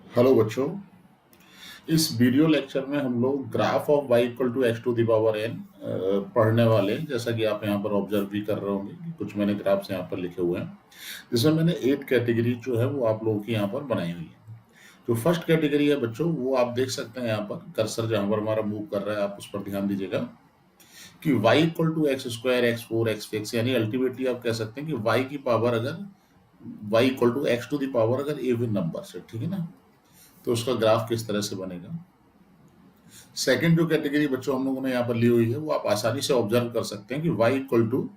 Hello बच्चों। इस video lecture में हम लोग graph of y equal to X to the power n पढ़ने वाले हैं। जैसा कि आप यहाँ पर ऑब्जर्व भी कर रहे होंगे कि कुछ मैंने ग्राफ्स यहाँ पर लिखे हुए हैं, जिसमें मैंने 8 कैटेगरी जो है वो आप लोगों की यहाँ पर बनाई हुई है। जो फर्स्ट कैटेगरी है बच्चों, वो आप देख सकते हैं यहाँ पर कर्सर जहाँ पर हमारा मूव कर रहा है, आप उस पर ध्यान दीजिएगा कि y equal to x square x four x six, यानी अल्टीमेटली आप कह सकते हैं कि y की पावर अगर y equal to X to the power अगर इवन नंबर से, ठीक है ना, तो उसका ग्राफ किस तरह से बनेगा। सेकंड जो कैटेगरी बच्चों हम लोगों ने यहाँ पर ली हुई है, वो आप आसानी से ऑब्जर्व कर सकते हैं कि y equal to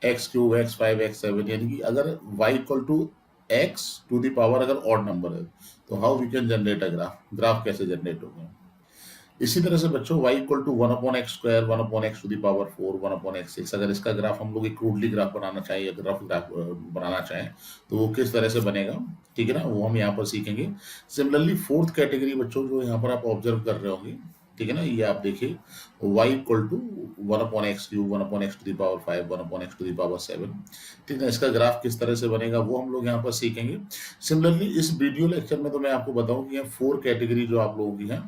x cube X five X seven, यानी कि अगर y equal to X to the power अगर ऑड नंबर है तो how we can generate a graph कैसे जनरेट होगा। इसी तरह से बच्चों y equal to one upon X square one upon X to the power four one upon X six, अगर इसका ग्राफ हम लोग एक क्रूडली ग्राफ बनाना चाहें या रफ ग्राफ बनाना चाहें तो वो किस तरह से बनेगा, ठीक है ना, वो हम यहाँ पर सीखेंगे। सिमिलरली फोर्थ कैटेगरी बच्चों जो यहाँ पर आप ऑब्जर्व कर रहे होंगे, ठीक है ना, ये आप देखिए y equal to one upon X cube one upon X to the power five one upon X to the power seven, ठीक है, इसका ग्राफ किस तरह से बनेगा वो हम लोग यहाँ पर सीखेंगे। सिमिलरली इस वीडियो लेक्चर में तो मैं आपको बताऊं कि ये फोर कैटेगरी जो आप लोगों की है,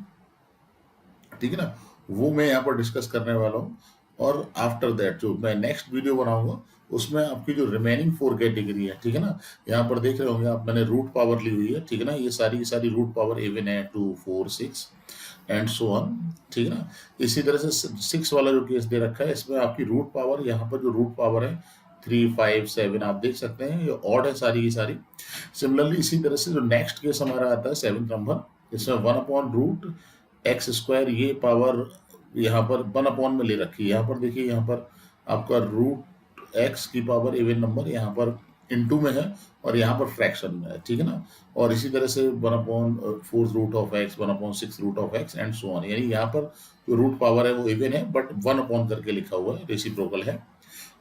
ठीक है ना, वो मैं यहाँ पर डिस्कस करने वाला हूँ। और आफ्टर दैट जो मैं नेक्स्ट वीडियो बनाऊंगा उसमें आपकी जो रिमेनिंग फोर कैटेगरी है, ठीक है ना, यहाँ पर देख रहे होंगे आप, मैंने रूट पावर ली हुई है, ठीक है ना, ये सारी सारी रूट पावर इवन है, two four six and so on, ठीक है ना। इसी तरह से सिक्स वाला जो केस दे रखा है, इसमें आपकी रूट पावर, यहाँ पर जो रूट पावर है थ्री फाइव सेवन, आप देख सकते हैं ये ऑड है सारी की सारी। सिमिलरली इसी तरह से जो नेक्स्ट केस हमारा आता है सेवंथ नंबर, इसमें one upon root X square, ये पावर यहाँ पर वन अपॉन में ले रखी है। यहाँ पर देखिए, यहाँ पर आपका रूट एक्स की पावर इवन नंबर यहाँ पर इनटू में है और यहाँ पर फ्रैक्शन में है, ठीक है ना। और इसी तरह से one upon fourth root of X one upon six root of X and so on, यानी यहाँ पर जो रूट पावर है वो इवन है बट वन अपॉन करके लिखा हुआ है, रेसिप्रोकल है।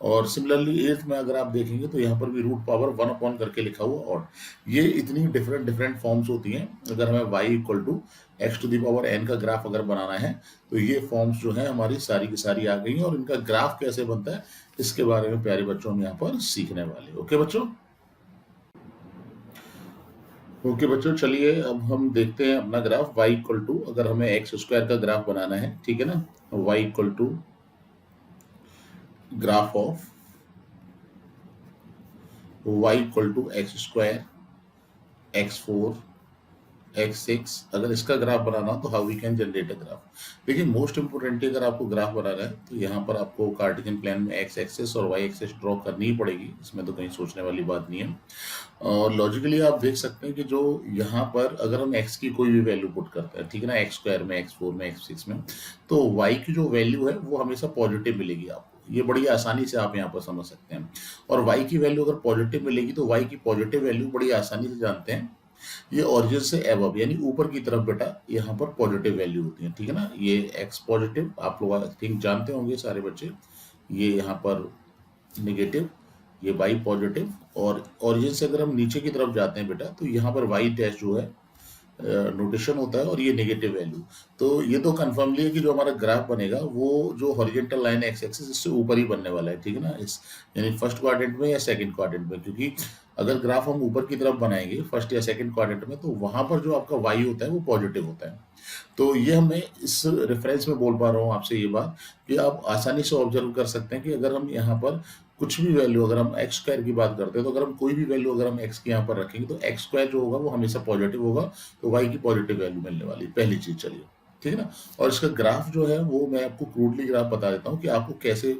और सिमिलरली एट्थ में अगर आप देखेंगे तो यहाँ पर भी रूट पावर वन अपॉन करके लिखा हुआ और ये इतनी डिफरेंट डिफरेंट फॉर्म्स होती हैं। अगर हमें y equal to X to the power n का ग्राफ अगर बनाना है तो ये फॉर्म्स जो है हमारी सारी की सारी आ गई हैं, और इनका ग्राफ कैसे बनता है इसके बारे में प्यारे बच्चों हम यहाँ पर सीखने वाले। ओके बच्चों, ओके बच्चों, चलिए अब हम देखते हैं अपना ग्राफ y इक्वल टू, अगर हमें एक्स स्क्वायर का ग्राफ बनाना है, ठीक है ना, y equal to graph of y equal to x square x four x six, अगर इसका ग्राफ बनाना हो तो how we can generate a graph. देखिए मोस्ट इंपोर्टेंटली अगर आपको ग्राफ बनाना है तो यहाँ पर आपको कार्टेशियन प्लान में एक्स एक्सेस और वाई एक्सेस ड्रॉ करनी ही पड़ेगी, इसमें तो कहीं सोचने वाली बात नहीं है। और लॉजिकली आप देख सकते हैं कि जो यहाँ पर अगर हम एक्स की कोई भी वैल्यू पुट करते हैं, ठीक है ना, एक्स स्क्वायर में एक्स फोर में एक्स सिक्स में, तो वाई की जो वैल्यू है वो हमेशा पॉजिटिव मिलेगी आपको, ये बड़ी आसानी से आप यहाँ पर समझ सकते हैं। और वाई की वैल्यू अगर पॉजिटिव मिलेगी तो वाई की पॉजिटिव वैल्यू बड़ी आसानी से जानते हैं, ये ओरिजिन से एबव यानी ऊपर की तरफ बेटा यहाँ पर पॉजिटिव वैल्यू होती है, ठीक है ना। ये एक्स पॉजिटिव आप लोग आई थिंक जानते होंगे सारे बच्चे, ये यहाँ पर नेगेटिव, ये वाई पॉजिटिव, और ओरिजिन से अगर हम नीचे की तरफ जाते हैं बेटा तो यहाँ पर वाई डैश जो है नोटेशन होता है और ये नेगेटिव वैल्यू। तो ये तो कंफर्मली है कि जो हमारा ग्राफ बनेगा वो जो हॉरिजॉन्टल लाइन एक्स एक्सिस इससे ऊपर ही बनने वाला है, ठीक है ना, इस यानी फर्स्ट क्वाड्रेंट में या सेकंड क्वाड्रेंट में, क्योंकि अगर ग्राफ हम ऊपर की तरफ बनाएंगे फर्स्ट या सेकंड क्वाड्रेंट में तो वहां पर जो आपका वाई होता है वो पॉजिटिव होता है। तो ये हमें इस रेफरेंस में बोल पा रहा हूँ आपसे ये बात कि आप आसानी से ऑब्जर्व कर सकते हैं कि अगर हम यहाँ पर कुछ भी वैल्यू, अगर हम एक्स स्क्वायर की बात करते हैं तो अगर हम कोई भी वैल्यू अगर हम एक्स के यहाँ पर रखेंगे तो एक्स स्क्वायर जो होगा वो हमेशा पॉजिटिव होगा, तो वाई की पॉजिटिव वैल्यू मिलने वाली, पहली चीज चलिए, ठीक है ना। और इसका ग्राफ जो है वो मैं आपको क्रूडली ग्राफ बता देता हूँ कि आपको कैसे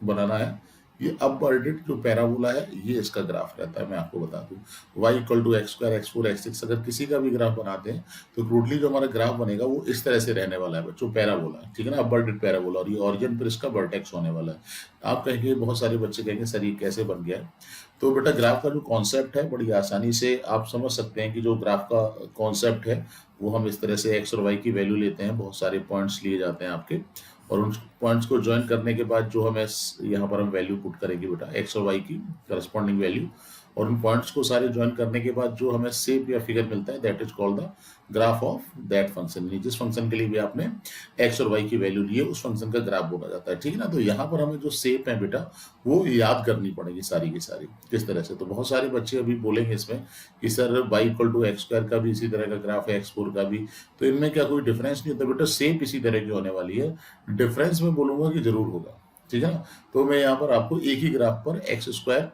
बनाना है। ये अपवर्डेड जो पैराबोला है ये इसका ग्राफ रहता है, मैं आपको बता दूं, y equal to x square x four x six, अगर किसी का भी ग्राफ बनाते हैं तो क्रूडली जो हमारा ग्राफ बनेगा वो इस तरह से रहने वाला है बच्चों, पैराबोला, ठीक है ना, अपवर्डेड पैराबोला, और ये ऑरिजिन पर इसका वर्टेक्स होने वाला है। आप कहेंगे, बहुत सारे बच्चे कहेंगे सर ये कैसे बन गया है, तो बेटा ग्राफ का जो कॉन्सेप्ट है बड़ी आसानी से आप समझ सकते हैं कि जो ग्राफ का कॉन्सेप्ट है वो हम इस तरह से एक्स और वाई की वैल्यू लेते हैं, बहुत सारे पॉइंट्स लिए जाते हैं आपके, और उन पॉइंट्स को ज्वाइन करने के बाद जो हमें यहाँ पर हम वैल्यू पुट करेंगे बेटा एक्स और वाई की करस्पॉन्डिंग वैल्यू, और उन पॉइंट्स को सारे ज्वाइन करने के बाद जो हमें शेप या फिगर मिलता है that is called the graph of that function. जिस फंक्शन के लिए भी आपने एक्स और वाई की वैल्यू ली है उस फंक्शन का ग्राफ बोला जाता है, ठीक है ना। तो यहाँ पर हमें जो शेप है बेटा वो याद करनी पड़ेगी सारी की सारी किस तरह से। तो बहुत सारे बच्चे अभी बोलेंगे इसमें कि sir y equal to x square का भी इसी तरह का ग्राफ है, एक्स फोर का भी, तो इनमें क्या कोई डिफरेंस नहीं होता बेटा, शेप इसी तरह की होने वाली है। डिफरेंस मैं बोलूंगा कि जरूर होगा, ठीक है ना। तो मैं यहाँ पर आपको एक ही ग्राफ पर एक्स स्क्वायर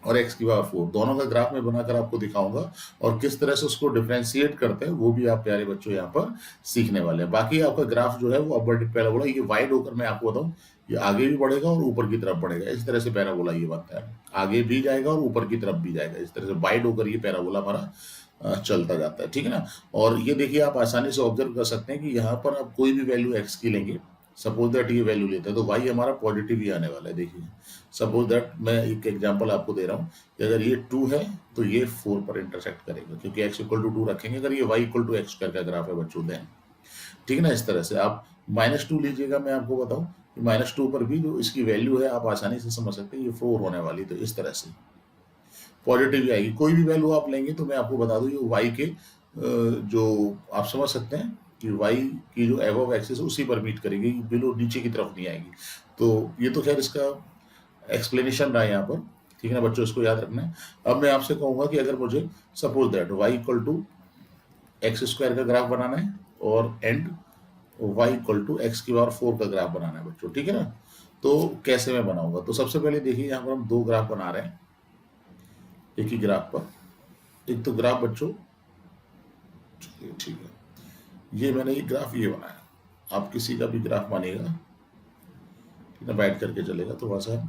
और एक्स की पावर फोर दोनों का ग्राफ में बनाकर आपको दिखाऊंगा और किस तरह से उसको डिफरेंशिएट करते हैं वो भी आप प्यारे बच्चों यहाँ पर सीखने वाले हैं। बाकी आपका ग्राफ जो है वो अपवर्ड पैराबोला ये वाइड होकर मैं आपको बताऊं ये आगे भी बढ़ेगा और ऊपर की तरफ बढ़ेगा, इस तरह से पैराबोला ये बनता है, आगे भी जाएगा और ऊपर की तरफ भी जाएगा, इस तरह से वाइड होकर ये पैराबोला हमारा चलता जाता है, ठीक है ना। और ये देखिए आप आसानी से ऑब्जर्व कर सकते हैं कि यहाँ पर आप कोई भी वैल्यू एक्स की लेंगे, सपोज दैट ये वैल्यू लेते हैं तो वाई हमारा पॉजिटिव ही आने वाला है। देखिए सपोज दैट मैं एक एग्जांपल आपको दे रहा हूँ कि अगर ये 2 है तो ये 4 पर इंटरसेक्ट करेगा क्योंकि x इक्वल टू 2 रखेंगे, अगर ये y equal to x square का ग्राफ है बच्चों देन, ठीक है ना। इस तरह से आप -2 लीजिएगा, मैं आपको बताऊं कि -2 पर भी जो इसकी वैल्यू है आप आसानी से समझ सकते हैं ये 4 होने वाली, तो इस तरह से पॉजिटिव ही आएगी। कोई भी वैल्यू आप लेंगे तो मैं आपको बता दूं ये y के जो आप समझ सकते हैं कि y की जो एबव एक्सिस है उसी पर मीट करेगी, बिलो नीचे की तरफ नहीं आएगी। तो ये तो खैर इसका एक्सप्लेनेशन रहा है यहाँ पर, ठीक है ना बच्चों, इसको याद रखना है। अब मैं आपसे कहूंगा कि अगर मुझे suppose that y equal to x square का ग्राफ बनाना है और and y equal to x की पावर 4 का ग्राफ बनाना है बच्चों, ठीक है ना। तो कैसे मैं बनाऊंगा, तो सबसे पहले देखिए यहाँ पर हम 2 ग्राफ बना रहे हैं एक ही ग्राफ पर। एक तो ग्राफ बच्चों ठीक है, ये मैंने ये ग्राफ ये बनाया, आप किसी का भी ग्राफ मानिएगा, ठीक है, बैठ करके चलेगा थोड़ा सा।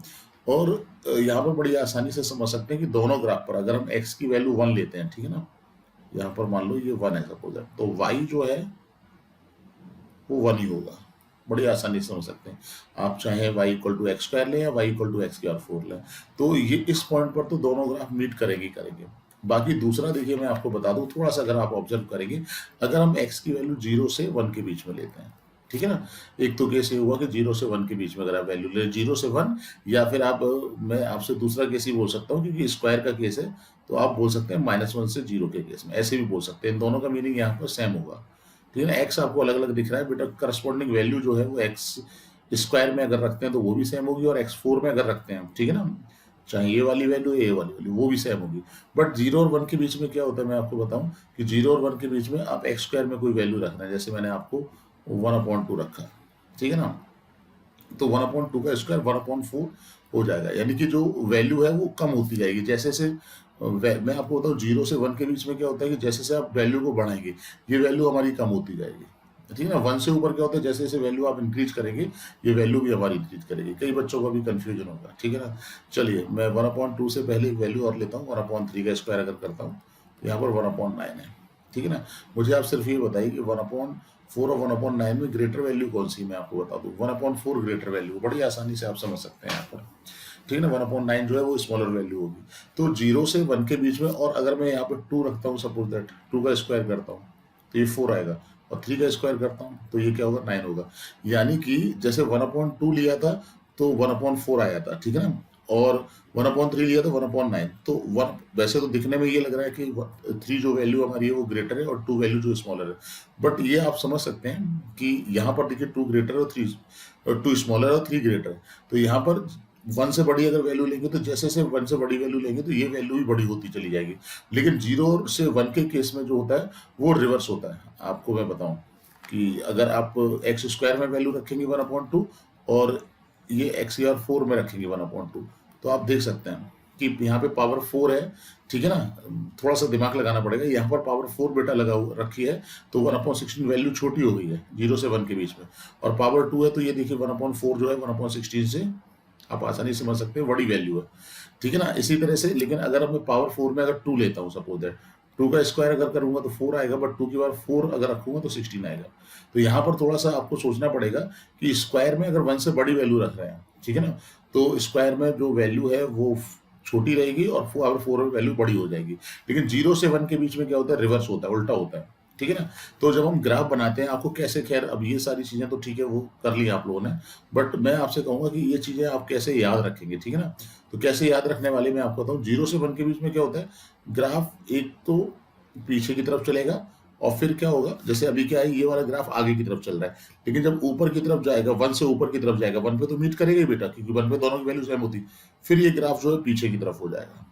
और यहाँ पर बड़ी आसानी से समझ सकते हैं कि दोनों ग्राफ पर अगर हम x की वैल्यू 1 लेते हैं, ठीक है ना, यहाँ पर मान लो ये 1 है सपोज, तो y जो है वो 1 ही होगा, बड़ी आसानी से समझ सकते हैं। आप चाहे y equal to x square लें या y इक्वल टू एक्स की पावर 4 लें, तो ये इस पॉइंट पर तो दोनों ग्राफ मीट करेंगे करेंगे। बाकी दूसरा देखिए मैं आपको बता दूं थोड़ा सा, अगर आप ऑब्जर्व करेंगे अगर हम x की वैल्यू 0 से 1 के बीच में लेते हैं, ठीक है ना, एक तो केस ये हुआ कि 0 से 1 के बीच में अगर आप वैल्यू ले 0 से 1, या फिर आप मैं आपसे दूसरा केस ही बोल सकता हूँ क्योंकि स्क्वायर का केस है तो आप बोल सकते हैं -1 से 0 के केस में, ऐसे भी बोल सकते हैं, इन दोनों का मीनिंग यहाँ पर सेम होगा, ठीक है ना। एक्स आपको अलग अलग दिख रहा है बेटा, करस्पॉन्डिंग वैल्यू जो है वो एक्स स्क्वायर में अगर रखते हैं तो वो भी सेम होगी, और x4 में अगर रखते हैं, ठीक है ना, चाहे ये वाली वैल्यू ये वाली वैल्यू वो भी सेम होगी। बट 0 और 1 के बीच में क्या होता है मैं आपको बताऊं कि 0 और 1 के बीच में आप एक्स स्क्वायर में कोई वैल्यू रखना है, जैसे मैंने आपको 1/2 रखा, ठीक है ना, तो 1/2 का स्क्वायर 1/4 हो जाएगा, यानी कि जो वैल्यू है वो कम होती जाएगी जैसे से मैं आपको बताऊं 0 से 1 के बीच में क्या होता है कि जैसे से आप वैल्यू को बढ़ाएंगे ये वैल्यू हमारी कम होती जाएगी, ठीक है ना। 1 से ऊपर क्या होता है जैसे जैसे वैल्यू आप इंक्रीज करेंगे ये वैल्यू भी हमारी इंक्रीज करेगी, कई बच्चों का भी कंफ्यूजन होगा, ठीक है ना। चलिए मैं 1/2 से पहले एक वैल्यू और लेता हूँ, 1/3 का स्क्वायर अगर करता हूँ तो यहाँ पर 1/9 है, ठीक है ना। मुझे आप सिर्फ ये बताइए कि 1/4 और 1/9 में ग्रेटर वैल्यू कौन सी, मैं आपको बता दूँ 1/4 ग्रेटर वैल्यू, बड़ी आसानी से आप समझ सकते हैं यहाँ पर, ठीक है ना। 1/9 जो है वो स्मॉलर वैल्यू होगी, तो 0 से 1 के बीच में, और अगर मैं यहाँ पर 2 रखता हूँ सपोज दैट 2 का स्क्वायर करता हूँ तो ये 4 आएगा, और 3 का स्क्वायर करता हूँ तो ये क्या होगा 9 होगा, यानी कि जैसे 1/2 लिया था तो 1/4 आया था, ठीक है ना, और 1/3 लिया था 1/9, तो 1 वैसे तो दिखने में ये लग रहा है कि 3 जो वैल्यू हमारी है वो ग्रेटर है और 2 वैल्यू जो स्मॉलर है, बट ये आप समझ सकते हैं कि यहाँ पर देखिए 2 ग्रेटर और 2 स्मॉलर और 3 ग्रेटर, तो यहाँ पर 1 से बड़ी अगर वैल्यू लेंगे तो जैसे से 1 से बड़ी वैल्यू लेंगे तो ये वैल्यू भी बड़ी होती चली जाएगी, लेकिन 0 से 1 के केस में जो होता है वो रिवर्स होता है। आपको मैं बताऊं कि अगर आप एक्स स्क्वायर में वैल्यू रखेंगे 1/2 और ये एक्स की पावर 4 में रखेंगे 1/2, तो आप देख सकते हैं कि यहाँ पे पावर 4 है, ठीक है ना, थोड़ा सा दिमाग लगाना पड़ेगा, यहाँ पर पावर 4 बेटा लगा रखी है तो 1/16 वैल्यू छोटी हो गई है 0 से 1 के बीच में, और पावर 2 है तो ये देखिए 1/4 जो है 1/16 से आप आसानी से समझ सकते हैं बड़ी वैल्यू है, ठीक है ना। इसी तरह से लेकिन अगर मैं पावर 4 में अगर 2 लेता हूँ सपोज दैट 2 का स्क्वायर अगर करूंगा तो 4 आएगा, बट 2 की पावर 4 अगर रखूंगा तो 16 आएगा, तो यहाँ पर थोड़ा सा आपको सोचना पड़ेगा कि स्क्वायर में अगर 1 से बड़ी वैल्यू रख रहे हैं, ठीक है ना, तो स्क्वायर में जो वैल्यू है वो छोटी रहेगी और पावर 4 में वैल्यू बड़ी हो जाएगी, लेकिन 0 से 1 के बीच में क्या होता है रिवर्स होता है, उल्टा होता है, ठीक है ना? तो जब हम ग्राफ बनाते हैं आपको कैसे, खैर अब ये सारी चीज़ें तो ठीक है वो कर ली आप लोगों ने, बट मैं आपसे कहूँगा कि ये चीज़ें आप कैसे याद रखेंगे, ठीक है ना? तो कैसे याद रखने वाले मैं आपको बताऊँ, 0 से 1 के बीच में क्या होता है, ग्राफ एक तो पीछे की तरफ चलेगा और फिर क्या होगा, जैसे अभी क्या है ये वाला ग्राफ आगे की तरफ चल रहा है, लेकिन जब ऊपर की तरफ जाएगा 1 से ऊपर की तरफ जाएगा, 1 पे तो मीट करेगा ही बेटा, क्योंकि 1 पे दोनों की वैल्यू सेम होती, फिर ये ग्राफ जो है पीछे की तरफ हो जाएगा।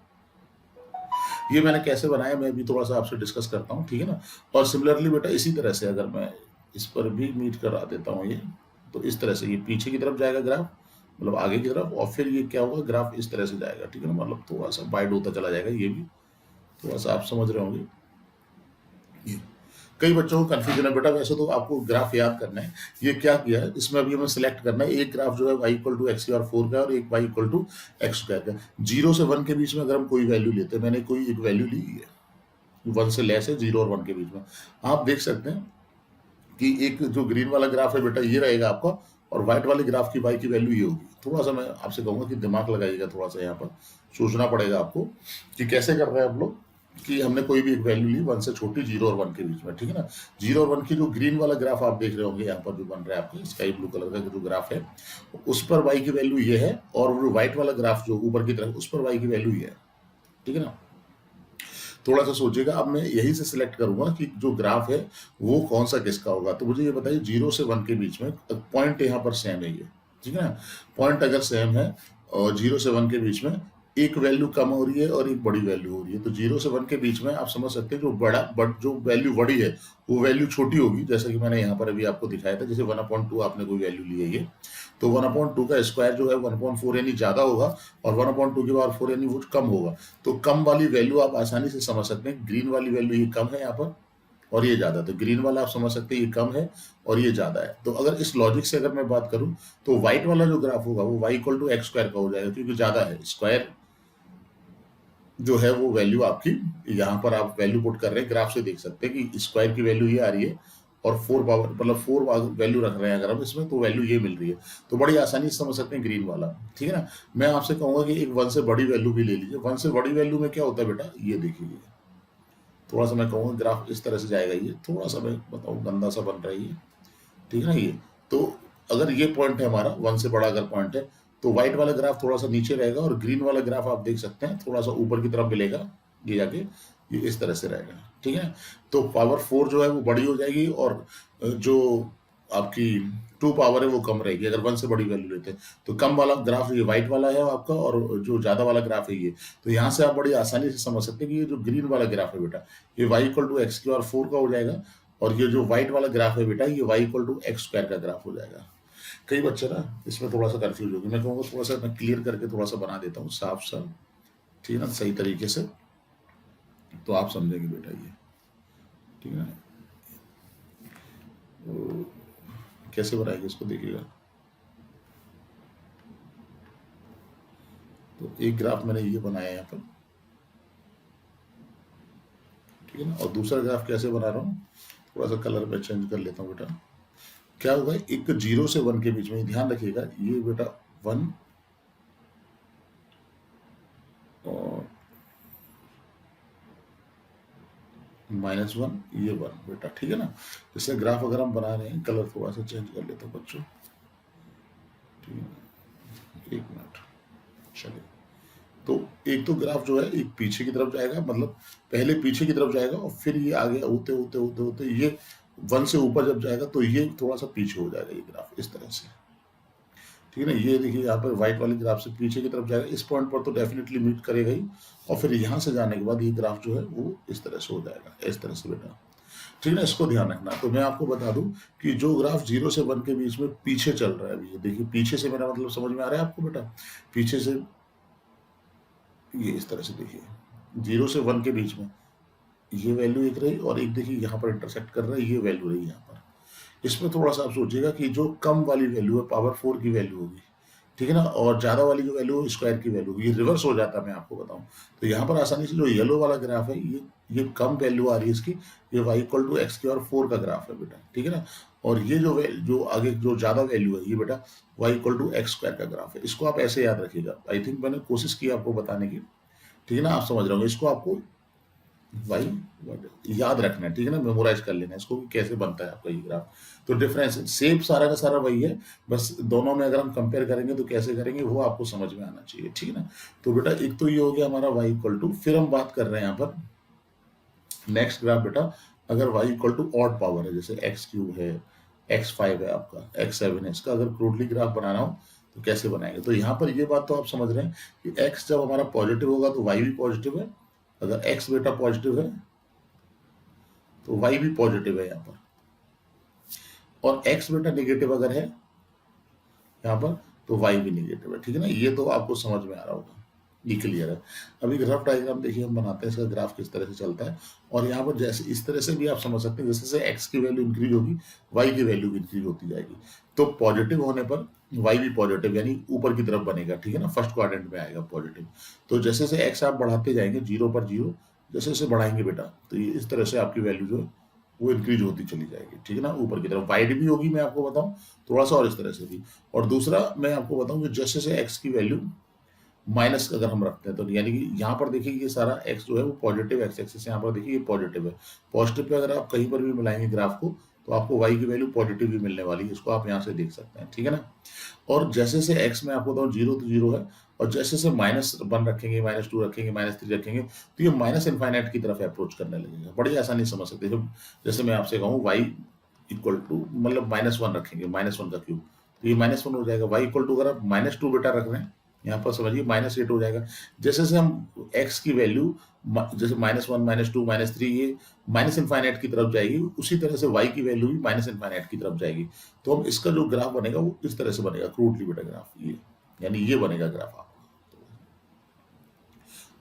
ये मैंने कैसे बनाया मैं भी थोड़ा सा आपसे डिस्कस करता हूँ, ठीक है ना? और सिमिलरली बेटा इसी तरह से अगर मैं इस पर भी मीट करा देता हूँ ये, तो इस तरह से ये पीछे की तरफ जाएगा ग्राफ, मतलब आगे की तरफ, और फिर ये क्या होगा, ग्राफ इस तरह से जाएगा, ठीक है ना? मतलब थोड़ा सा वाइड होता चला जाएगा, ये भी थोड़ा सा आप समझ रहे होंगे। ये कई बच्चों को कंफ्यूजन है बेटा, वैसे तो आपको ग्राफ याद करना है, ये क्या किया है इसमें अभी हमें सिलेक्ट करना है, एक ग्राफ जो है y इक्वल टू एक्स और 4 का और एक y equal to x square का। 0 से 1 के बीच में अगर हम कोई वैल्यू लेते हैं, मैंने कोई एक वैल्यू ली है 1 से लेस है, 0 और 1 के बीच में, आप देख सकते हैं कि एक जो ग्रीन वाला ग्राफ है बेटा ये रहेगा आपका, और व्हाइट वाले ग्राफ की y की वैल्यू ये होगी। थोड़ा सा मैं आपसे कहूंगा कि दिमाग लगाइएगा, थोड़ा सा यहाँ पर सोचना पड़ेगा आपको कि कैसे कर रहे हैं हम लोग, कि हमने कोई भी एक वैल्यू ली 1 से छोटी, 0 और 1 के बीच में, ठीक है ना? 0 और 1 की जो ग्रीन वाला ग्राफ आप देख रहे होंगे यहाँ पर जो बन रहा है आपका स्काई ब्लू कलर का जो ग्राफ है, उस पर y की वैल्यू ये है, और जो व्हाइट वाला ग्राफ जो ऊपर की तरफ उस पर y की वैल्यू ये है, ठीक है ना? थोड़ा सा सोचिएगा, अब मैं यही से सिलेक्ट करूंगा कि जो ग्राफ है वो कौन सा किसका होगा। तो मुझे ये बताइए 0 से 1 के बीच में पॉइंट यहाँ पर सेम है ये, ठीक है ना? पॉइंट अगर सेम है और 0 से 1 के बीच में एक वैल्यू कम हो रही है और एक बड़ी वैल्यू हो रही है, तो 0 से 1 के बीच में आप समझ सकते हैं जो जो वैल्यू बड़ी है वो वैल्यू छोटी होगी, जैसा कि मैंने यहाँ पर अभी आपको दिखाया था, जैसे 1/2 आपने कोई वैल्यू ली है ये, तो 1/2 का स्क्वायर जो है 1/4 यानी ज्यादा होगा, और 1/2 की पावर 4 यानी वो कम होगा। तो कम वाली वैल्यू आप आसानी से समझ सकते हैं, ग्रीन वाली वैल्यू ये कम है यहाँ पर और ये ज्यादा, तो ग्रीन वाला आप समझ सकते हैं ये कम है और ये ज्यादा है। तो अगर इस लॉजिक से अगर मैं बात करूं तो व्हाइट वाला जो ग्राफ होगा वो y equal to x square का हो जाएगा, क्योंकि ज्यादा है, स्क्वायर जो है वो वैल्यू आपकी, यहाँ पर आप वैल्यू पुट कर रहे हैं, ग्राफ से देख सकते हैं कि स्क्वायर की वैल्यू ये आ रही है, और 4 पावर मतलब 4 वैल्यू रख रहे हैं अगर हम इसमें, तो वैल्यू ये मिल रही है। तो बड़ी आसानी से समझ सकते हैं ग्रीन वाला, ठीक है ना? मैं आपसे कहूंगा कि एक 1 से बड़ी वैल्यू भी ले लीजिए। 1 से बड़ी वैल्यू में क्या होता है बेटा, ये देखिए, थोड़ा सा मैं कहूँगा ग्राफ इस तरह से जाएगा, ये थोड़ा सा मैं बताऊँ गंदा सा बन रहा है ये, ठीक है ना? ये तो अगर ये पॉइंट है हमारा 1 से बड़ा अगर पॉइंट है, तो व्हाइट वाला ग्राफ थोड़ा सा नीचे रहेगा और ग्रीन वाला ग्राफ आप देख सकते हैं थोड़ा सा ऊपर की तरफ मिलेगा, ये जाके ये इस तरह से रहेगा, ठीक है? तो पावर 4 जो है वो बड़ी हो जाएगी, और जो आपकी 2 पावर है वो कम रहेगी अगर 1 से बड़ी वैल्यू लेते हैं। तो कम वाला ग्राफ ये व्हाइट वाला है आपका, और जो ज्यादा वाला ग्राफ है ये। तो यहाँ से आप बड़ी आसानी से समझ सकते हैं कि ये जो ग्रीन वाला ग्राफ है बेटा, ये y इक्वल टू एक्स की और 4 का हो जाएगा, और ये जो व्हाइट वाला ग्राफ है बेटा, ये y equal to x square का ग्राफ हो जाएगा। कई बच्चे ना इसमें थोड़ा सा कंफ्यूज होंगे, मैं कहूँगा थोड़ा सा मैं क्लियर करके थोड़ा सा बना देता हूँ साफ साफ, ठीक है ना, सही तरीके से, तो आप समझेंगे बेटा ये, ठीक है ना? तो कैसे बनाएंगे इसको देखिएगा। तो एक ग्राफ मैंने ये बनाया है यहाँ पर, ठीक है ना, और दूसरा ग्राफ कैसे बना रहा हूँ, थोड़ा सा कलर में चेंज कर लेता हूँ बेटा। क्या होगा, एक 0 से 1 के बीच में, ध्यान रखिएगा ये बेटा 1 और -1, ये 1 बेटा, ठीक है ना? जैसे ग्राफ अगर हम बना रहे हैं, कलर थोड़ा सा चेंज कर लेता हूँ बच्चों, ठीक है, एक मिनट, चलिए। तो एक तो ग्राफ जो है एक पीछे की तरफ जाएगा, मतलब पहले पीछे की तरफ जाएगा और फिर ये आगे होते होते होते होते ये 1 से ऊपर जब जाएगा तो ये थोड़ा सा पीछे हो जाएगा, ये ग्राफ इस तरह से, ठीक है ना? ये देखिए यहाँ पर व्हाइट वाली ग्राफ से पीछे की तरफ जाएगा, इस पॉइंट पर तो डेफिनेटली मीट करेगा ही, और फिर यहाँ से जाने के बाद ये ग्राफ जो है वो इस तरह से हो जाएगा, इस तरह से बेटा, ठीक है ना? इसको ध्यान रखना। तो मैं आपको बता दूं कि जो ग्राफ 0 से 1 के बीच में पीछे चल रहा है, अभी ये देखिए पीछे से, मेरा मतलब समझ में आ रहा है आपको बेटा? पीछे से ये इस तरह से देखिए, 0 से 1 के बीच में ये वैल्यू एक रही, और एक देखिए यहाँ पर इंटरसेक्ट कर रहा है, ये वैल्यू रही यहाँ पर। इसमें थोड़ा सा आप सोचिएगा कि जो कम वाली वैल्यू है पावर 4 की वैल्यू होगी, ठीक है ना, और ज्यादा वाली जो वैल्यू है स्क्वायर की वैल्यू होगी, ये रिवर्स हो जाता है, मैं आपको बताऊं। तो यहाँ पर आसानी से जो येलो वाला ग्राफ है, ये कम वैल्यू आ रही है इसकी, ये y इक्वल टू एक्स की और 4 का ग्राफ है बेटा, ठीक है ना? और ये जो आगे जो ज्यादा वैल्यू है ये बेटा y equal to x square का ग्राफ है। इसको आप ऐसे याद रखिएगा, आई थिंक मैंने कोशिश की आपको बताने की, ठीक है ना? आप समझ रहे होंगे इसको, आपको वाई याद रखना है, ठीक है ना, मेमोराइज कर लेना है इसको कि कैसे बनता है आपका ये ग्राफ। तो डिफरेंस सेम सारा का सारा वही है, बस दोनों में अगर हम कंपेयर करेंगे तो कैसे करेंगे वो आपको समझ में आना चाहिए, ठीक है ना। तो बेटा एक तो ये हो गया हमारा y इक्वल टू, फिर हम बात कर रहे हैं यहाँ पर नेक्स्ट ग्राफ बेटा, अगर y equal to odd power है, जैसे एक्स क्यूब है, x5 है आपका, x7 है, इसका अगर क्रूडली ग्राफ बनाना हो तो कैसे बनाएंगे। तो यहाँ पर ये बात तो आप समझ रहे हैं कि x जब हमारा पॉजिटिव होगा तो y भी पॉजिटिव है, अगर x बेटा पॉजिटिव है तो y भी पॉजिटिव है यहाँ पर, और x बेटा नेगेटिव अगर है यहाँ पर तो y भी नेगेटिव है, ठीक है ना। ये तो आपको समझ में आ रहा होगा, ये क्लियर है। अभी रफ डायग्राम देखिए हम बनाते हैं, इसका ग्राफ किस तरह से चलता है। और यहाँ पर जैसे इस तरह से भी आप समझ सकते हैं, जैसे जैसे x की वैल्यू इंक्रीज होगी y की वैल्यू भी इंक्रीज होती जाएगी। तो पॉजिटिव होने पर y भी पॉजिटिव यानी ऊपर की तरफ बनेगा, ठीक है ना, फर्स्ट क्वाड्रेंट में आएगा पॉजिटिव। तो जैसे जैसे x आप बढ़ाते जाएंगे जीरो पर जीरो, जैसे जैसे बढ़ाएंगे बेटा तो ये इस तरह से आपकी वैल्यू जो है वो इंक्रीज होती चली जाएगी, ठीक है ना, ऊपर की तरफ। वाइड भी होगी, मैं आपको बताऊं थोड़ा सा, और इस तरह से भी। और दूसरा मैं आपको बताऊं कि जैसे जैसे एक्स की वैल्यू माइनस अगर हम रखते हैं तो यानी कि यहाँ पर देखिए ये सारा एक्स जो है वो पॉजिटिव एक्स एक्सिस, यहाँ पर देखिए ये पॉजिटिव है। पॉजिटिव पे अगर आप कहीं पर भी मिलाएंगे ग्राफ को तो आपको वाई की वैल्यू पॉजिटिव भी मिलने वाली है, इसको आप यहाँ से देख सकते हैं, ठीक है ना। और जैसे जैसे एक्स में आपको बताऊं जीरो तो जीरो है, और जैसे जैसे -1 रखेंगे, -2 रखेंगे, -3 रखेंगे तो ये माइनस इनफाइनाइट की तरफ अप्रोच करने लगेगा। बड़ी आसानी समझ सकते हैं। जैसे मैं आपसे कहूँ y इक्वल टू मतलब -1 रखेंगे, -1 का क्यूब तो ये -1 हो जाएगा। y इक्वल टू अगर आप -2 बेटा रख रहे हैं यहाँ पर समझिए -8 हो जाएगा। जैसे जैसे हम x की वैल्यू जैसे -1 -2 -3 ये माइनस इनफाइनाइट की तरफ जाएगी, उसी तरह से y की वैल्यू भी माइनस इनफाइनाइट की तरफ जाएगी। तो हम इसका जो ग्राफ बनेगा वो इस तरह से बनेगा, क्रूडली बेटा ग्राफ ये, यानी ये बनेगा ग्राफ आपका।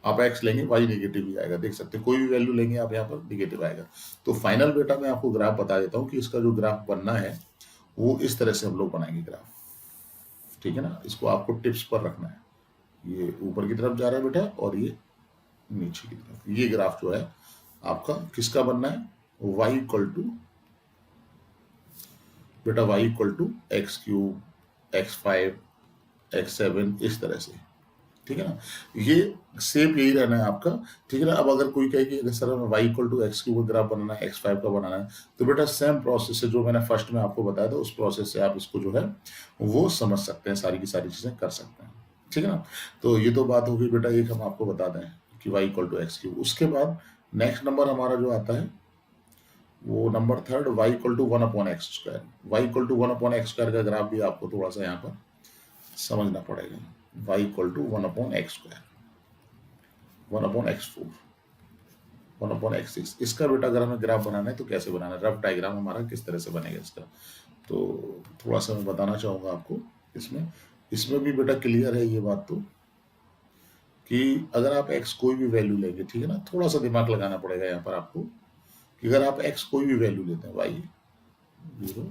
आप x लेंगे y नेगेटिव ही आएगा, देख सकते हैं कोई भी वैल्यू लेंगे आप यहाँ पर नेगेटिव आएगा। तो फाइनल बेटा मैं आपको ग्राफ बता देता हूँ कि इसका जो ग्राफ बनना है वो इस तरह से हम लोग बनाएंगे ग्राफ, ठीक है ना। इसको आपको टिप्स पर रखना है, ये ऊपर की तरफ जा रहा है बेटा और ये नीचे की तरफ। ये ग्राफ जो है आपका किसका बनना है, y इक्वल टू बेटा y equal to x cube, x5, x7 इस तरह से, ठीक है ना। ये सेम यही रहना है आपका, ठीक है ना। अब अगर कोई कहे कि अगर सर हमें y equal to x cube graph बनाना है, x5 का बनाना है, तो बेटा सेम प्रोसेस से जो मैंने फर्स्ट में आपको बताया था उस प्रोसेस से आप इसको जो है वो समझ सकते हैं, सारी की सारी चीजें कर सकते हैं, ठीक है ना। तो ये तो बात होगी बेटा, एक हम आपको बता दें कि y equal to x cube. उसके बाद नेक्स्ट नंबर हमारा जो आता है वो number third, y equal to 1/x²। y equal to 1/x² का ग्राफ भी आपको थोड़ा सा यहाँ पर समझना पड़ेगा। y equal to 1/x², 1/x4, 1/x6। इसका बेटा अगर हमें ग्राफ बनाना है तो कैसे बनाना है, रफ डायग्राम हमारा किस तरह से बनेगा इसका, तो थोड़ा सा मैं बताना चाहूंगा आपको। इसमें इसमें भी बेटा क्लियर है ये बात तो, कि अगर आप x कोई भी वैल्यू लेंगे, ठीक है ना, थोड़ा सा दिमाग लगाना पड़ेगा यहाँ पर आपको, कि अगर आप x कोई भी वैल्यू लेते हैं, y 0,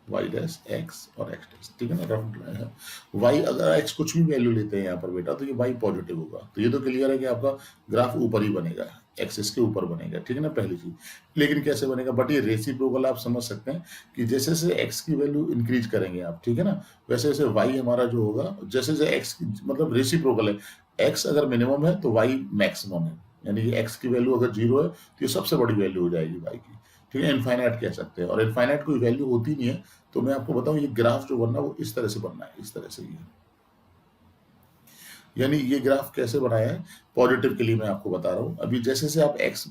y डैश x और x डैश, ठीक है ना, रफ y अगर x कुछ भी वैल्यू लेते हैं यहाँ पर बेटा तो ये y पॉजिटिव होगा। तो ये तो क्लियर है कि आपका ग्राफ ऊपर ही बनेगा, एक्सिस के ऊपर बनेगा, ठीक है ना, पहली चीज। लेकिन कैसे बनेगा, बट ये रेसिप्रोकल आप समझ सकते हैं कि जैसे जैसे x की वैल्यू इंक्रीज करेंगे आप, ठीक है ना, वैसे वैसे y हमारा जो होगा, जैसे जैसे x मतलब रेसिप्रोकल है, x अगर मिनिमम है तो y मैक्सिमम है, यानी x की वैल्यू अगर 0 है तो ये सबसे बड़ी वैल्यू हो जाएगी y की, ठीक है, इनफाइनाइट कह सकते हैं। और इनफाइनाइट कोई वैल्यू होती नहीं है। तो मैं आपको बताऊं ये ग्राफ जो बनना है वो इस तरह से बनना है, इस तरह से ये, यानी ये ग्राफ कैसे बनाया है पॉजिटिव के लिए मैं आपको बता रहा हूं। अभी जैसे से आप x,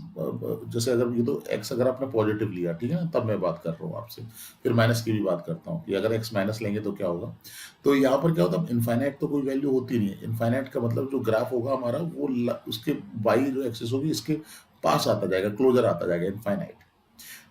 जैसे अगर ये तो x अगर आपने पॉजिटिव लिया, ठीक है ना, तब मैं बात कर रहा हूँ आपसे। फिर माइनस की भी बात करता हूँ कि अगर x माइनस लेंगे तो क्या होगा। तो यहाँ पर क्या होता है, इनफाइनाइट तो कोई वैल्यू होती नहीं है। इनफाइनाइट का मतलब जो ग्राफ होगा हमारा वो उसके बाई जो एक्सिस होगी इसके पास आता जाएगा, क्लोजर आता जाएगा इनफाइनाइट।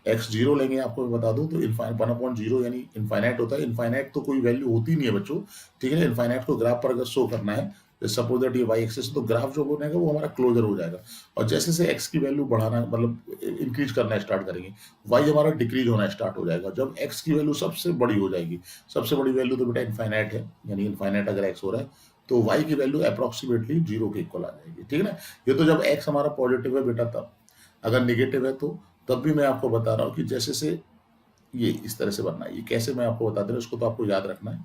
x0 लेंगे आपको मैं बता दूं तो 1/0 यानी इनफाइनाइट होता है। इनफाइनाइट तो कोई वैल्यू होती नहीं है बच्चों, ठीक है ना। इनफाइनाइट को ग्राफ पर अगर शो करना है, सपोज दैट ये y एक्सिस, तो ग्राफ जो बनेगा वो हमारा क्लोजर हो जाएगा। और जैसे से x की वैल्यू बढ़ाना मतलब इंक्रीज करना स्टार्ट करेंगे, y हमारा डिक्रीज होना स्टार्ट हो जाएगा जब x की वैल्यू सबसे बड़ी हो जाएगी। सबसे बड़ी वैल्यू तो बेटा इनफाइनाइट है, यानी इनफाइनाइट अगर x हो रहा है तो y की वैल्यू अप्रोक्सीमेटली 0 के इक्वल आ जाएगी, ठीक है ना। ये तो जब x हमारा पॉजिटिव है बेटा तब, अगर निगेटिव है तो तब भी मैं आपको बता रहा हूँ कि जैसे से ये इस तरह से बनना है। ये कैसे मैं आपको बता दे रहा हूँ, इसको तो आपको याद रखना है,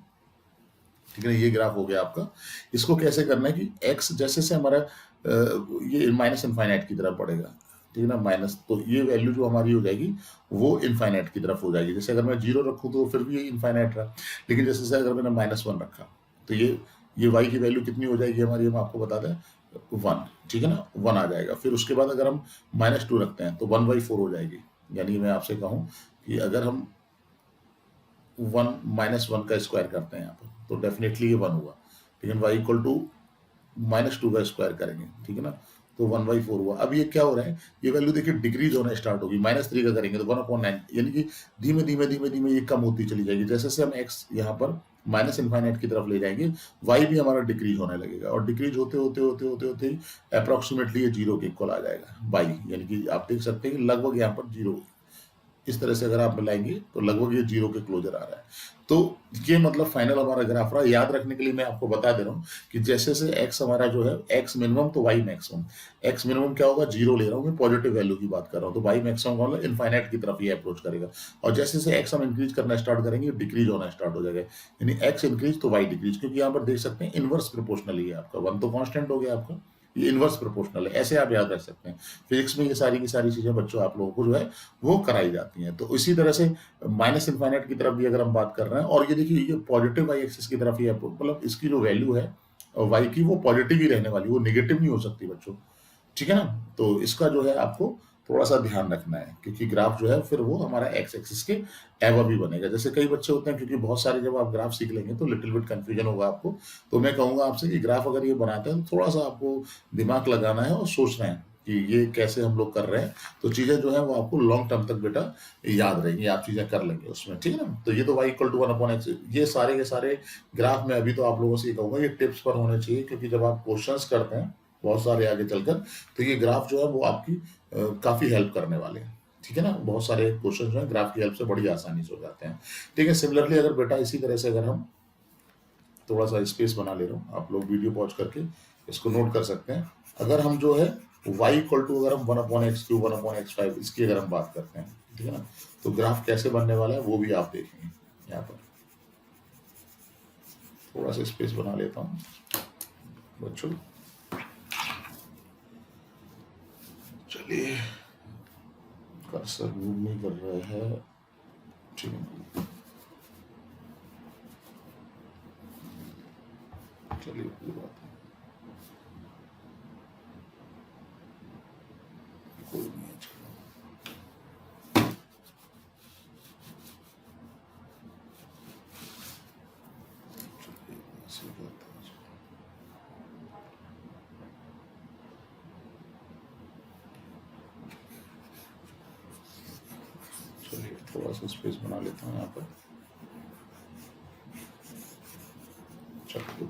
ठीक है। ये ग्राफ हो गया आपका। इसको कैसे करना है कि x जैसे से हमारा ये माइनस इनफाइनाइट की तरफ बढ़ेगा, ठीक है ना, माइनस, तो ये वैल्यू जो हमारी हो जाएगी वो इनफाइनाइट की तरफ हो जाएगी। जैसे अगर मैं 0 रखूँ तो फिर भी ये इनफाइनाइट रहा, लेकिन जैसे से अगर मैंने -1 रखा तो ये y की वैल्यू कितनी हो जाएगी हमारी, हम आपको बता दें, 1, ठीक है ना, 1 आ जाएगा। फिर उसके बाद अगर हम -2 रखते हैं तो 1/4 हो जाएगी। यानी मैं आपसे कहूँ कि अगर हम 1 -1 का स्क्वायर करते हैं यहाँ पर तो डेफिनेटली ये 1 हुआ, लेकिन y इक्वल टू -2 का स्क्वायर करेंगे, ठीक है ना, तो 1/4 हुआ। अब ये क्या हो रहा है, ये वैल्यू देखिए डिक्रीज होना स्टार्ट होगी, -3 का करेंगे तो 1/9, यानी कि धीमे धीमे धीमे धीमे ये कम होती चली जाएगी। जैसे से हम x यहाँ पर माइनस इनफाइनाइट की तरफ ले जाएंगे, y भी हमारा डिक्रीज होने लगेगा, और डिक्रीज होते होते होते होते होते अप्रोक्सीमेटली ये 0 के इक्वल आ जाएगा y, यानी कि आप देख सकते हैं कि लगभग यहाँ पर 0, इस तरह से अगर आप मिलाएंगे तो लगभग ये 0 के क्लोजर आ रहा है। तो ये मतलब फाइनल हमारा ग्राफ रहा। याद रखने के लिए मैं आपको बता दे रहा हूँ कि जैसे से x हमारा जो है x मिनिमम तो y मैक्सिमम, x मिनिमम क्या होगा, 0 ले रहा हूँ मैं, पॉजिटिव वैल्यू की बात कर रहा हूँ, तो y मैक्सिमम का मतलब इनफाइनाइट की तरफ ये अप्रोच करेगा, और जैसे से x हम इंक्रीज करना स्टार्ट करेंगे डिक्रीज होना स्टार्ट हो जाएगा, यानी x इंक्रीज तो y डिक्रीज, क्योंकि यहाँ पर देख सकते हैं इनवर्स प्रोपोर्शनल है आपका, 1 तो कांस्टेंट हो गया आपका, ये इनवर्स प्रोपोर्शनल है, ऐसे आप याद रख सकते हैं। फिजिक्स में ये सारी की सारी चीजें बच्चों आप लोगों को जो है वो कराई जाती हैं। तो इसी तरह से माइनस इनफाइनाइट की तरफ भी अगर हम बात कर रहे हैं, और ये देखिए ये पॉजिटिव वाई एक्सिस की तरफ ये मतलब इसकी जो वैल्यू है वाई की वो पॉजिटिव ही रहने वाली, वो निगेटिव नहीं हो सकती बच्चों, ठीक है ना। तो इसका जो है आपको थोड़ा सा ध्यान रखना है, क्योंकि ग्राफ जो है फिर वो हमारा एक्स एक्सिस के एवर भी बनेगा। जैसे कई बच्चे होते हैं, क्योंकि बहुत सारे जब आप ग्राफ सीख लेंगे तो लिटिल बिट कंफ्यूजन होगा आपको, तो मैं कहूंगा आपसे कि ग्राफ अगर ये बनाते हैं तो थोड़ा सा आपको दिमाग लगाना है और सोचना है कि ये कैसे हम लोग कर रहे हैं, तो चीजें जो है वो आपको लॉन्ग टर्म तक बेटा याद रहेंगी, आप चीजें कर लेंगे उसमें, ठीक है ना। तो ये तो y इक्वल टू 1/x, ये सारे के सारे ग्राफ में अभी तो आप लोगों से ये कहूंगा ये टिप्स पर होने चाहिए, क्योंकि जब आप क्वेश्चंस करते हैं बहुत सारे आगे चलकर, तो ये ग्राफ जो है वो आपकी काफी हेल्प करने वाले हैं, ठीक है ना। बहुत सारे क्वेश्चन जो है ग्राफ की हेल्प से बड़ी आसानी से हो जाते हैं, ठीक है। सिमिलरली अगर बेटा इसी तरह से अगर हम थोड़ा सा स्पेस बना ले रहा हूँ, आप लोग वीडियो पॉज करके इसको नोट कर सकते हैं। अगर हम जो है y इक्वल टू अगर हम 1/x3 1/x5 इसकी अगर हम बात करते हैं, ठीक है ना, तो ग्राफ कैसे बनने वाला है वो भी आप देखेंगे। यहाँ पर थोड़ा सा स्पेस बना लेता हूँ बच्चों, चलिए, कर्सर मूव नहीं कर रहा है, ठीक है, चलिए कोई बात नहीं, कोई नहीं है, चलिए ऐसे करते हैं। चलिए थोड़ा सा स्पेस बना लेता हूँ यहाँ पर, चलिए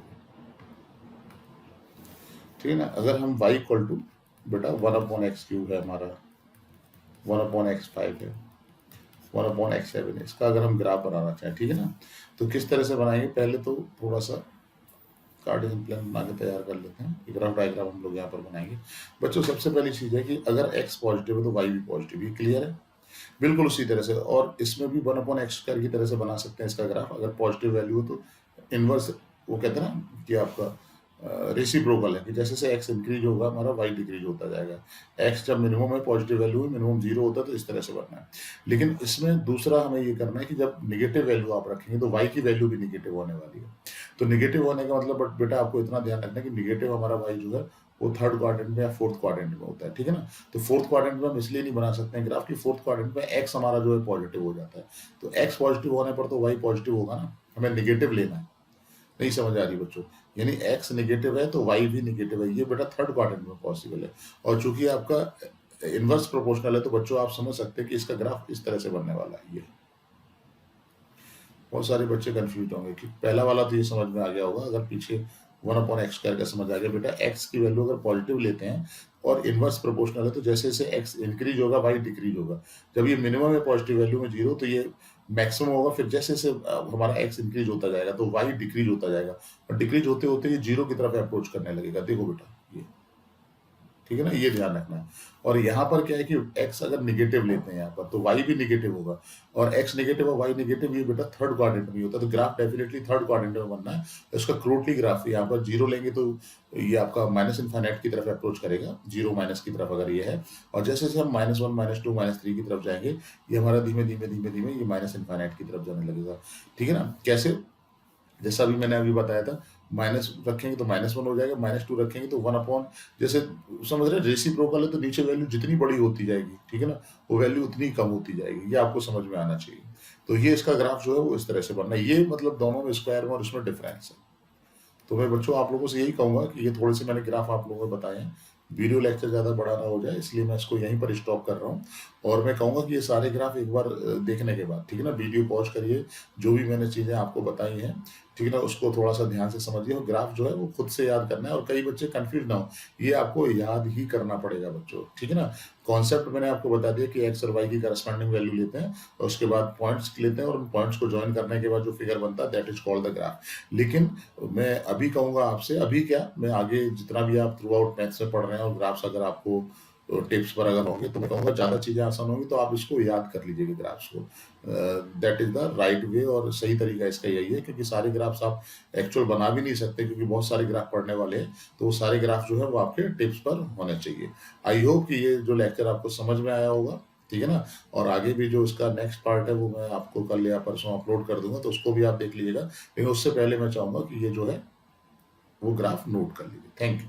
ठीक है ना। अगर हम y इक्वल टू बेटा 1/x3 है हमारा, 1/x5 है, 1/x7 है, इसका अगर हम ग्राफ बनाना चाहें, ठीक है ना, तो किस तरह से बनाएंगे, पहले तो थोड़ा सा कार्टेशियन प्लान बना के तैयार कर लेते हैं। ग्राफ डायग्राम हम लोग यहाँ पर बनाएंगे बच्चों। सबसे पहली चीज है कि अगर x पॉजिटिव है तो y भी पॉजिटिव, ये क्लियर है, बिल्कुल उसी तरह से। और इसमें भी 1/x² की तरह से बना सकते हैं इसका ग्राफ, अगर पॉजिटिव वैल्यू हो तो इनवर्स, वो कहते हैं ना कि आपका रेसिप्रोकल है, कि जैसे से x इंक्रीज होगा हमारा y डिक्रीज होता जाएगा। x जब मिनिमम है, पॉजिटिव वैल्यू है, मिनिमम 0 होता है, तो इस तरह से बनना है। लेकिन इसमें दूसरा हमें ये करना है कि जब निगेटिव वैल्यू आप रखेंगे तो y की वैल्यू भी निगेटिव होने वाली है। तो निगेटिव होने का मतलब बट बेटा आपको इतना ध्यान रखना है कि निगेटिव हमारा y जो है वो थर्ड क्वाड्रेंट में या फोर्थ क्वाड्रेंट में होता है, ठीक है ना। तो फोर्थ क्वाड्रेंट में हम इसलिए नहीं बना सकते हैं ग्राफ की, फोर्थ क्वाड्रेंट में x हमारा जो है पॉजिटिव हो जाता है, तो x पॉजिटिव होने पर तो y पॉजिटिव होगा ना, हमें निगेटिव लेना है। नहीं समझ आ रही बच्चों, यानी x नेगेटिव है तो y भी नेगेटिव है, ये बेटा थर्ड क्वाड्रेंट में पॉसिबल है। और चूंकि आपका इनवर्स प्रोपोर्शनल है तो बच्चों आप समझ सकते हैं कि इसका ग्राफ इस तरह से बनने वाला है। ये बहुत सारे बच्चे कंफ्यूज होंगे कि पहला वाला तो ये समझ में आ गया होगा, अगर पीछे 1/x² का समझ आ गया बेटा, x की वैल्यू अगर पॉजिटिव लेते हैं और इनवर्स प्रोपोर्शनल है तो जैसे जैसे x इंक्रीज होगा y डिक्रीज होगा। जब ये मिनिमम है पॉजिटिव वैल्यू में 0 तो ये मैक्सिमम होगा, फिर जैसे जैसे हमारा x इंक्रीज होता जाएगा तो y डिक्रीज होता जाएगा, और डिक्रीज होते होते ये 0 की तरफ अप्रोच करने लगेगा। देखो बेटा ये, ठीक है ना? ये ध्यान रखना है। और यहाँ पर क्या है कि x अगर नेगेटिव लेते हैं यहाँ पर, तो y भी नेगेटिव होगा, और x नेगेटिव और y नेगेटिव ये बेटा थर्ड क्वाड्रेंट में ही होता है, तो ग्राफ डेफिनिटली थर्ड क्वाड्रेंट में बनना है। इसका क्रोटली ग्राफ यहाँ पर 0 लेंगे तो ये आपका माइनस इनफाइनाइट की तरफ अप्रोच करेगा, 0 माइनस की तरफ अगर ये है, और जैसे-जैसे हम -1, -2, -3 की तरफ जाएँगे, ये हमारा धीमे-धीमे ये माइनस इनफाइनाइट की तरफ जाने लगेगा। ठीक है ना? कैसे? जैसा अभी मैंने अभी बताया था, माइनस रखेंगे तो -1 हो जाएगा, -2 रखेंगे तो 1 अपॉन, जैसे समझ रहे हैं रेसिप्रोकल है तो नीचे वैल्यू जितनी बड़ी होती जाएगी, ठीक है ना? वो वैल्यू उतनी कम होती जाएगी, ये आपको समझ में आना चाहिए। तो ये इसका ग्राफ जो है वो इस तरह से बनना है, ये मतलब दोनों में स्क्वायर में और इसमें डिफरेंस है। तो मैं बच्चों आप लोगों से यही कहूँगा कि ये थोड़े से मैंने ग्राफ आप लोगों को बताए हैं। वीडियो लेक्चर ज़्यादा बड़ा ना हो जाए, इसलिए मैं इसको यहीं पर स्टॉप कर रहा हूँ, और मैं कहूँगा कि ये सारे ग्राफ एक बार देखने के बाद, ठीक है ना, वीडियो पॉज़ करिए, जो भी मैंने चीज़ें आपको बताई हैं, ठीक है ना, उसको थोड़ा-सा ध्यान से समझिए, और ग्राफ जो है वो खुद से याद करना है, और कई बच्चे कन्फ्यूज़ ना हो, ये आपको याद ही करना पड़ेगा बच्चों, ठीक है ना? कॉन्सेप्ट मैंने आपको बता दिया कि एक्स और वाई की करस्पॉन्डिंग वैल्यू लेते हैं, और उसके बाद पॉइंट्स लेते हैं, और उन पॉइंट्स को जॉइन करने के बाद जो फिगर बनता है that is called the graph. लेकिन मैं अभी कहूँगा आपसे, अभी क्या, मैं आगे जितना भी आप थ्रू आउट मैथ्स में पढ़ रहे हैं और ग्राफ्स अगर आपको टिप्स पर अगर होंगे, तो मैं कहूँगा ज़्यादा चीज़ें आसान होंगी, तो आप इसको याद कर लीजिएगा ग्राफ्स को। That is the right way, और सही तरीका इसका यही है, क्योंकि सारे ग्राफ्स आप एक्चुअल बना भी नहीं सकते, क्योंकि बहुत सारे ग्राफ पढ़ने वाले हैं, तो वो सारे ग्राफ जो है वो आपके टिप्स पर होने चाहिए। आई होप कि ये जो लेक्चर आपको समझ में आया होगा, ठीक है ना? और आगे भी जो इसका नेक्स्ट पार्ट है वो मैं आपको कल या परसों अपलोड कर दूँगा, तो उसको भी आप देख लीजिएगा। लेकिन उससे पहले मैं चाहूँगा कि ये जो है वो ग्राफ नोट कर लीजिए। Thank you.